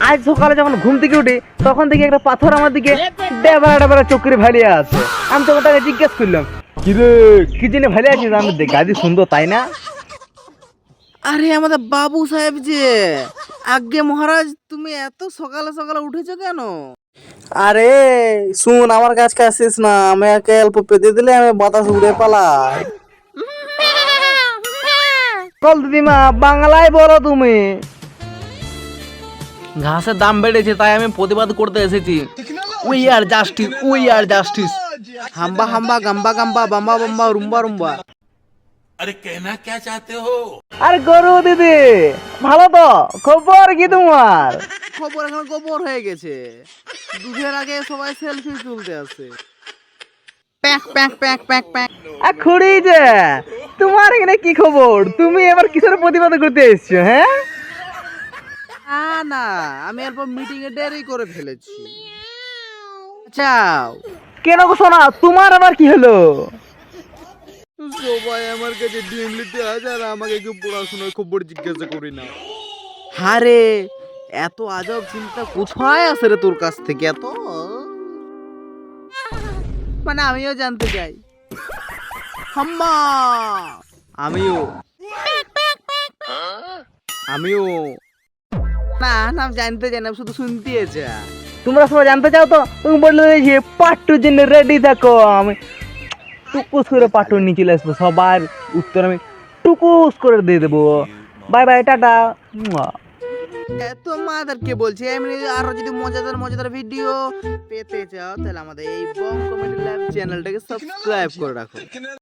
আজ সকালে যখন ঘুম থেকে উঠি তখন দেখি একটা পাথর আমার দিকে ডেবারা ডেবারা চক্করে ভালিয়ে আছে। আমি তখন তাকে জিজ্ঞেস করলাম, কি রে কি জন্য ভালিয়ে আছিস? আমি গাদি সুন্দর তাই না? আরে আমাদের বাবু সাহেব যে, আজ্ঞে মহারাজ তুমি এত সকালে সকালে উঠেছো কেন? আরে শুন, আমার কাছে আসিস না, আমাকে অল্প পেতে দিলে আমি বাতাস উড়ে পালাই। কল দিদিমা বাংলায় বলো তুমি। ঘাসের দাম বেড়েছে তাই আমি প্রতিবাদ করতে এসেছি। We are justice, we are justice. হাম্বা হাম্বা গাম্বা গাম্বা বাম্বা বাম্বা রুম্বা রুম্বা। আরে গরু দিদি ভালো তো? খবর কি তোমার? খবর এখন গোবর হয়ে গেছে। দুধের আগে সবাই সেলফি তুলতে আসে। Pack pack pack pack pack. খুড়ি যে তোমার এখানে কি খবর? তুমি এবার কিসের প্রতিবাদ করতে এসছো? হ্যাঁ না, আমি এরপর মিটিং এ দেরি করে ফেলেছি। যাও। কেন গো সোনা, তোমার আবার কি হলো? সবাই আমার কাছে ডিম নিতে আসে আর আমাকে কেউ পড়াশোনার খবর জিজ্ঞাসা করি না। হারে এত আজব চিন্তা কোথায় আসে রে তোর কাছ থেকে এত? মানে আমিও জানতে চাই। হাম্মা আমিও আমিও না না জানতে চাই না, শুধু শুনতে চাই। তোমরা সবাই জানতে চাও তো? তুমি বললে যে পাট্টুর জন্য রেডি থাকো। আমি টুকুস করে পাট্টুর নিয়ে চলে আসবো, সবার উত্তর আমি টুকুস করে দিয়ে দেবো। Bye bye, tata. তোমাদেরকে বলছি, এমনি আরো যদি মজাদার মজাদার ভিডিও পেতে চাও তাহলে আমাদের এই বং কমেডি ল্যাব চ্যানেলটাকে সাবস্ক্রাইব করে রাখো।